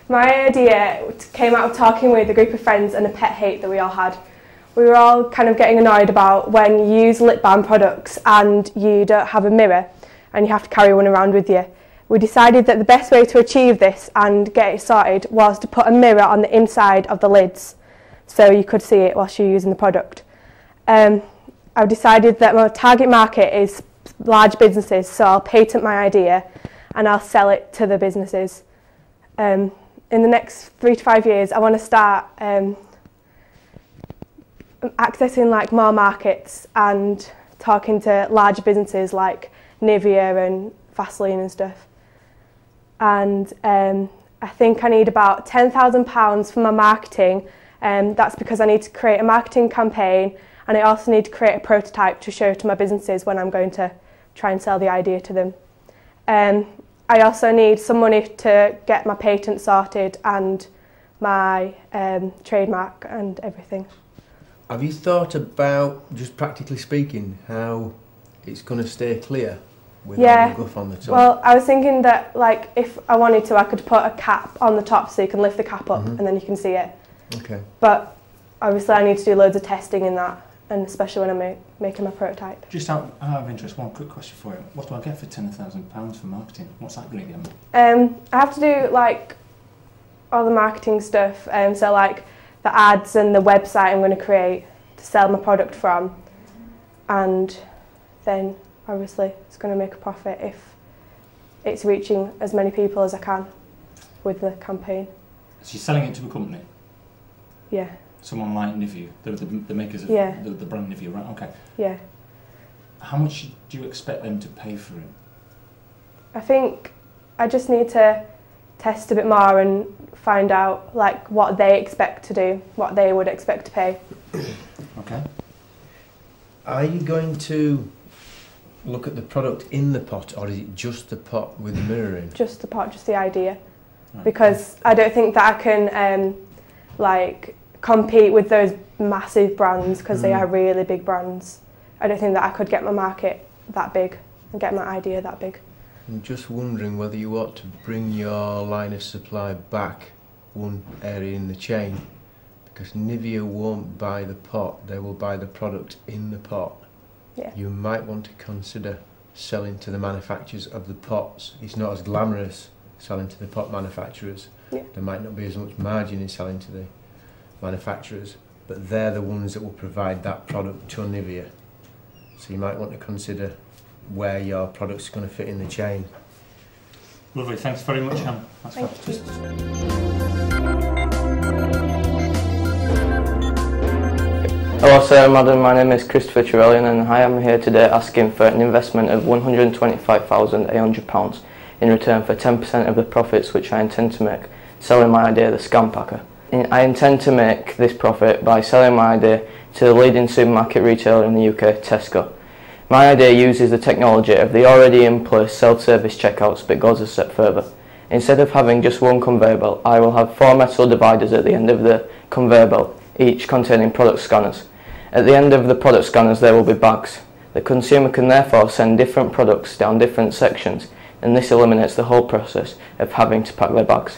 My idea came out of talking with a group of friends and a pet hate that we all had. We were all kind of getting annoyed about when you use lip balm products and you don't have a mirror and you have to carry one around with you. We decided that the best way to achieve this and get it sorted was to put a mirror on the inside of the lids so you could see it whilst you're using the product. I've decided that my target market is large businesses, so I'll patent my idea and I'll sell it to the businesses. In the next 3 to 5 years, I want to start accessing like more markets and talking to larger businesses like Nivea and Vaseline and stuff. And I think I need about £10,000 for my marketing. That's because I need to create a marketing campaign, and I also need to create a prototype to show to my businesses when I'm going to try and sell the idea to them. I also need some money to get my patent sorted and my trademark and everything. Have you thought about, just practically speaking, how it's going to stay clear with all the guff on the top? Well, I was thinking that like if I wanted to, I could put a cap on the top so you can lift the cap up and then you can see it. Okay. But obviously I need to do loads of testing in that, and especially when I'm making my prototype. Just out of interest, one quick question for you. What do I get for £10,000 for marketing? What's that going to get me? I have to do like all the marketing stuff, so like the ads and the website I'm going to create to sell my product from, and then obviously it's going to make a profit if it's reaching as many people as I can with the campaign. So you're selling it to a company? Yeah. Someone like Nivea, the makers of the brand Nivea, right? Okay. Yeah. How much do you expect them to pay for it? I think I just need to test a bit more and find out like what they expect to do, what they would expect to pay. Okay. Are you going to look at the product in the pot, or is it just the pot with the mirror in? Just the pot, just the idea. Right. Because I don't think that I can like compete with those massive brands, because they are really big brands. I don't think that I could get my market that big and get my idea that big. I'm just wondering whether you ought to bring your line of supply back one area in the chain, because Nivea won't buy the pot, they will buy the product in the pot. Yeah. You might want to consider selling to the manufacturers of the pots. It's not as glamorous selling to the pot manufacturers. Yeah. There might not be as much margin in selling to the manufacturers, but they're the ones that will provide that product to Nivea. So you might want to consider where your product's going to fit in the chain. Lovely, thanks very much, Ham. That's Thank Hello sir, madam, my name is Christopher Trevelian and I am here today asking for an investment of £125,800 in return for 10% of the profits which I intend to make selling my idea, the Scam Packer. I intend to make this profit by selling my idea to the leading supermarket retailer in the UK, Tesco. My idea uses the technology of the already in place self-service checkouts but goes a step further. Instead of having just one conveyor belt, I will have 4 metal dividers at the end of the conveyor belt, each containing product scanners. At the end of the product scanners there will be bags. The consumer can therefore send different products down different sections, and this eliminates the whole process of having to pack their bags.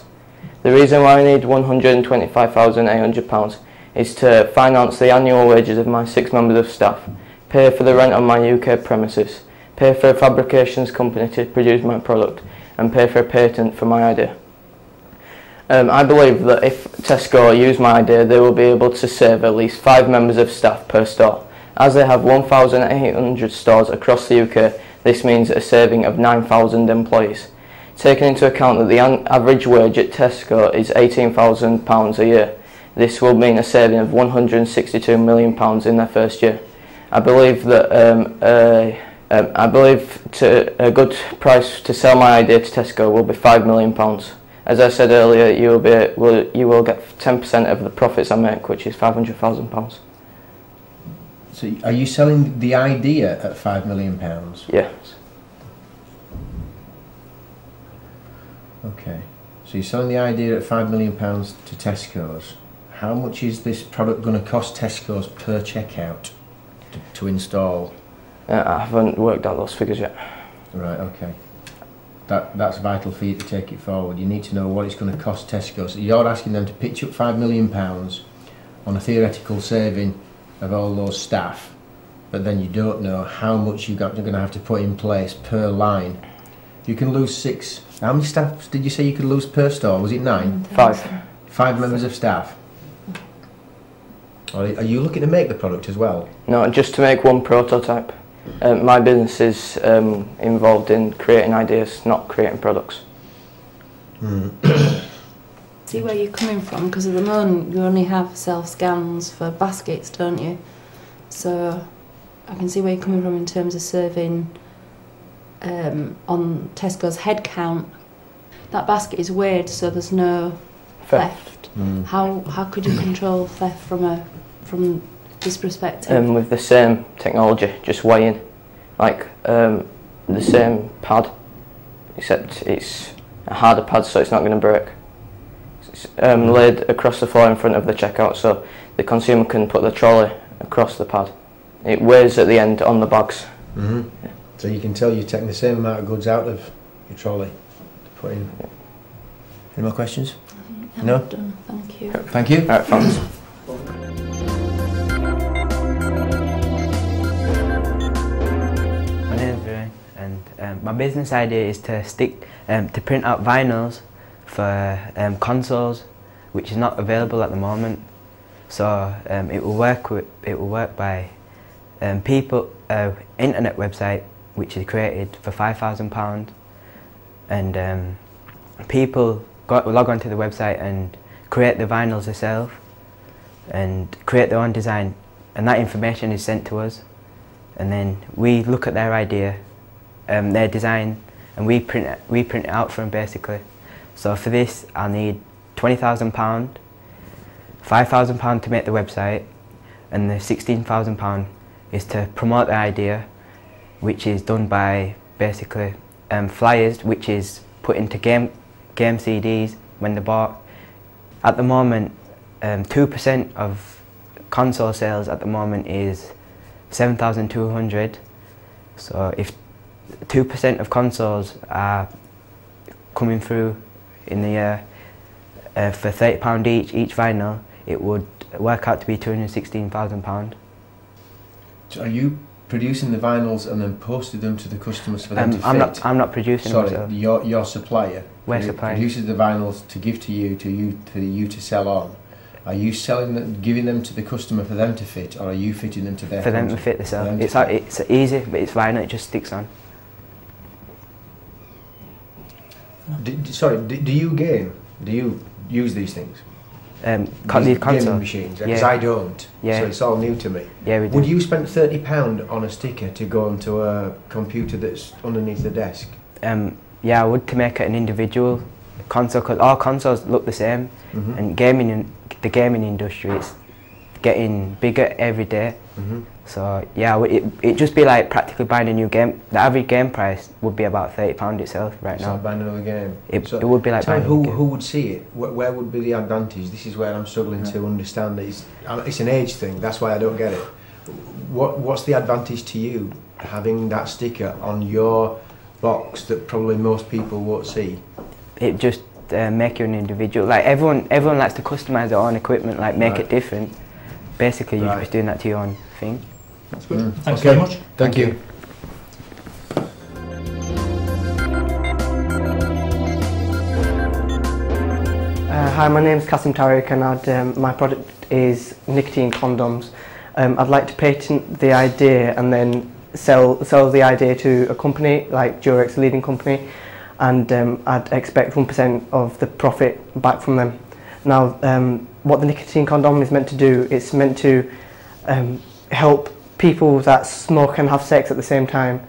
The reason why I need £125,800 is to finance the annual wages of my 6 members of staff, pay for the rent on my UK premises, pay for a fabrications company to produce my product, and pay for a patent for my idea. I believe that if Tesco use my idea, they will be able to save at least 5 members of staff per store. As they have 1,800 stores across the UK, this means a saving of 9,000 employees. Taking into account that the average wage at Tesco is £18,000 a year, this will mean a saving of £162 million in their first year. I believe that a good price to sell my idea to Tesco will be £5 million. As I said earlier, you will get 10% of the profits I make, which is £500,000. So are you selling the idea at £5 million? Yes. Okay. So you're selling the idea at £5 million to Tesco's. How much is this product going to cost Tesco's per checkout to install? I haven't worked out those figures yet. Right, okay. that's vital for you to take it forward. You need to know what it's going to cost Tesco. So you're asking them to pitch up £5 million on a theoretical saving of all those staff, but then you don't know how much you're going to have to put in place per line. You can lose 6. How many staff did you say you could lose per store? Was it 9? 5. 5 members of staff. Are you looking to make the product as well? No, just to make one prototype. My business is involved in creating ideas, not creating products. See where you're coming from, because at the moment you only have self-scans for baskets, don't you? So I can see where you're coming from in terms of serving on Tesco's head count. That basket is weighed, so there's no theft. How could you control theft from this perspective? With the same technology, just weighing, like the same pad, except it's a harder pad, so it's not going to break. It's laid across the floor in front of the checkout, so the consumer can put the trolley across the pad. It weighs at the end on the bags. Yeah. So you can tell you're taking the same amount of goods out of your trolley to put in. Any more questions? No? Done. Thank you. Thank you. Right, thanks. My name is Ray, and my business idea is to print out vinyls for consoles, which is not available at the moment. So it will work by internet website which is created for £5,000, and people log onto the website and create the vinyls themselves and create their own design, and that information is sent to us, and then we look at their idea, their design, and we print it out for them basically. So for this I'll need £20,000, £5,000 to make the website, and the £16,000 is to promote the idea, which is done by basically flyers, which is put into game CDs when they're bought. At the moment, 2% of console sales at the moment is 7,200. So if 2% of consoles are coming through in the year for £30 each vinyl, it would work out to be £216,000. So are you producing the vinyls and then posting them to the customers for them to fit? I'm not producing them. Sorry, your supplier. We're supplying. Produces the vinyls to give to you to sell on. Are you selling them, giving them to the customer for them to fit, or are you fitting them to their? For them to fit themselves. It's easy, but it's vinyl. It just sticks on. Do you game? Do you use these things? These gaming machines, because I don't. Yeah. So it's all new to me. Yeah, we do. Would you spend £30 on a sticker to go onto a computer that's underneath the desk? Yeah, I would, to make it an individual console, because all consoles look the same, and the gaming industry is getting bigger every day. So yeah, it'd just be like practically buying a new game. The average game price would be about £30 itself right now. So buying another game. It would be like buying who would see it? Where would be the advantage? This is where I'm struggling to understand. It's an age thing. That's why I don't get it. What's the advantage to you having that sticker on your box that probably most people won't see? It just make you an individual. Like everyone likes to customise their own equipment, like make it different. Basically, you're just doing that to your own thing. That's good. Thanks very much. Thank you. Hi, my name is Kasim Tariq, and my product is nicotine condoms. I'd like to patent the idea and then sell the idea to a company like Durex, a leading company, and I'd expect 1% of the profit back from them. Now, what the nicotine condom is meant to do, it's meant to help people that smoke and have sex at the same time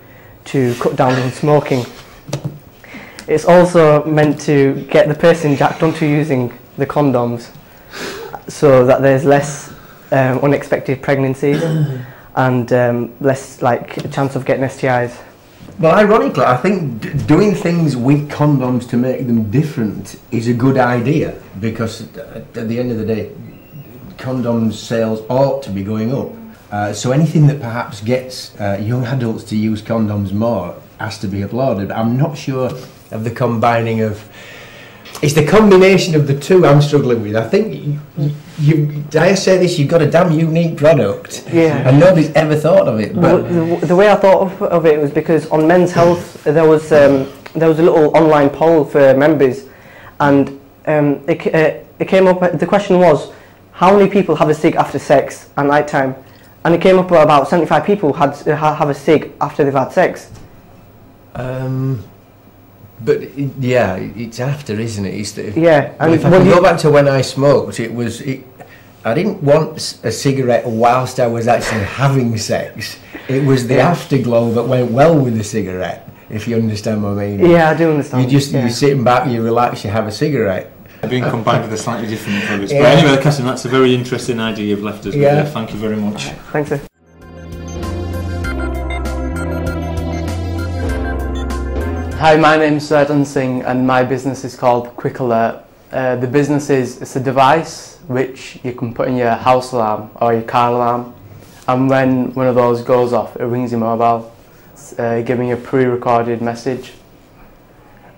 to cut down on smoking. It's also meant to get the person jacked onto using the condoms so that there's less unexpected pregnancies and less like a chance of getting STIs. Well, ironically, I think doing things with condoms to make them different is a good idea, because at the end of the day, condom sales ought to be going up. So anything that perhaps gets young adults to use condoms more has to be applauded. But I'm not sure of the combining of. It's the combination of the two I'm struggling with. I think I say this, you've got a damn unique product, and nobody's ever thought of it. But the way I thought of it was because on Men's Health there was a little online poll for members, and it came up. The question was, how many people have a cig after sex at night time? And it came up about 75 people have a cig after they've had sex. But yeah, it's after, isn't it? It's and if I can go back to when I smoked, I didn't want a cigarette whilst I was actually having sex. It was the afterglow that went well with the cigarette, if you understand what I mean. Yeah, I do understand. You're sitting back, you relax, you have a cigarette. Being combined with a slightly different products. But anyway, Cassim, that's a very interesting idea you've left us with. Thank you very much. Thanks, sir. Hi, my name's Sardhan Singh and my business is called Quick Alert. The business it's a device which you can put in your house alarm or your car alarm, and when one of those goes off it rings your mobile, giving you a pre-recorded message.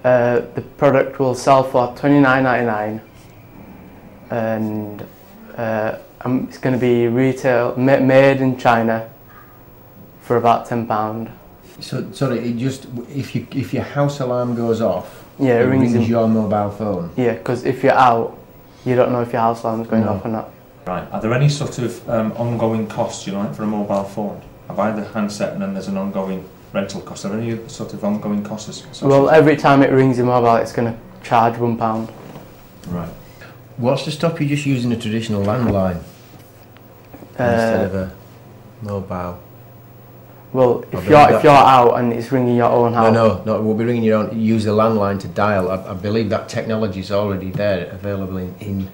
The product will sell for $29.99 and it's going to be made in China for about £10. So sorry, if your house alarm goes off, it rings your mobile phone. Yeah, because if you're out, you don't know if your house alarm is going off or not. Right. Are there any sort of ongoing costs, for a mobile phone? I buy the handset and then there's an ongoing rental cost. Are there any sort of ongoing costs? Well, every time it rings your mobile, it's going to charge £1. Right. What's to stop you just using a traditional landline instead of a mobile? Well, if you're out and it's ringing your own house. No, it will be ringing your own. Use the landline to dial. I believe that technology is already there, available in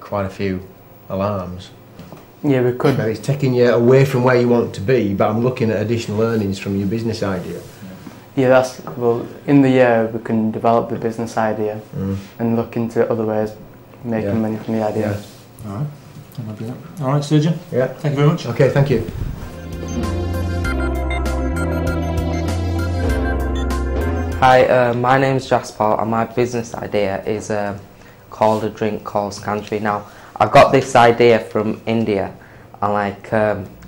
quite a few alarms. Yeah, we could. Now it's taking you away from where you want to be, but I'm looking at additional earnings from your business idea. Yeah, in the year we can develop the business idea and look into other ways of making money from the idea. Yeah. All right. All right, Surgeon. Yeah. Thank you very much. Okay, thank you. Hi, my name's Jasper and my business idea is called a drink called Scantry. Now, I got this idea from India, and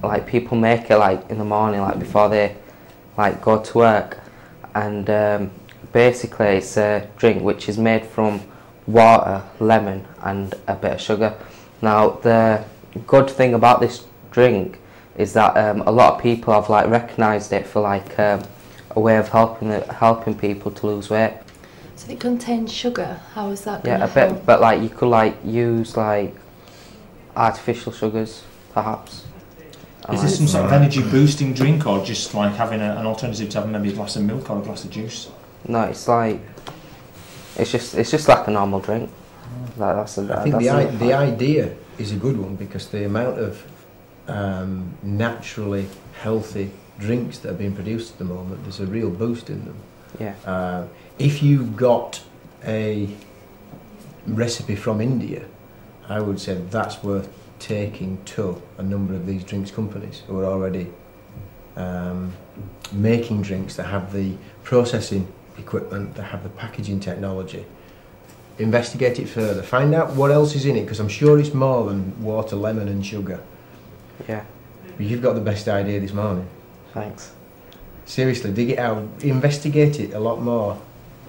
like people make it in the morning, before they go to work, and basically it's a drink which is made from water, lemon and a bit of sugar. Now the good thing about this drink is that a lot of people have recognised it for a way of helping people to lose weight. So it contains sugar. How is that? Yeah, a bit, but you could use artificial sugars, perhaps. Is this some sort of energy boosting drink, or just having an alternative to having maybe a glass of milk or a glass of juice? No, it's just like a normal drink. I think the idea is a good one, because the amount of naturally healthy drinks that are being produced at the moment, there's a real boost in them. Yeah. If you got a recipe from India, I would say that's worth taking to a number of these drinks companies who are already making drinks that have the processing equipment, that have the packaging technology. Investigate it further, find out what else is in it, because I'm sure it's more than water, lemon and sugar. Yeah. But you've got the best idea this morning. Thanks. Seriously, dig it out, investigate it a lot more.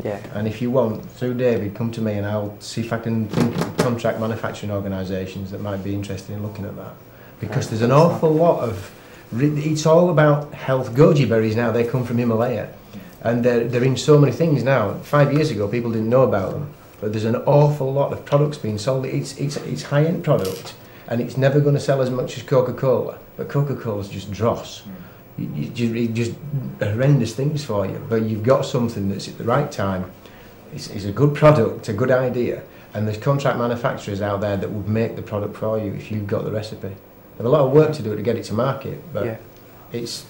Yeah. And if you want, through David, come to me and I'll see if I can think of contract manufacturing organisations that might be interested in looking at that. Because there's an awful lot of, it's all about health. Goji berries now, they come from Himalaya. And they're in so many things now. 5 years ago, people didn't know about them. But there's an awful lot of products being sold. It's high-end product, and it's never going to sell as much as Coca-Cola. But Coca-Cola's just dross. Just horrendous things for you. But you've got something that's at the right time. It's a good product, a good idea, and there's contract manufacturers out there that would make the product for you if you've got the recipe. They have a lot of work to do to get it to market, but it's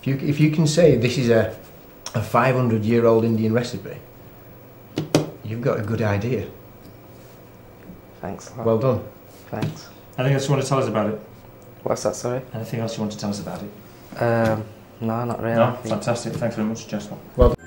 if you can say this is a 500-year-old Indian recipe, you've got a good idea. Thanks a lot. Well done. Thanks. Anything else you want to tell us about it? What's that, sorry? Anything else you want to tell us about it? No, not really. No? Fantastic. Thanks very much, Jasper. Well done.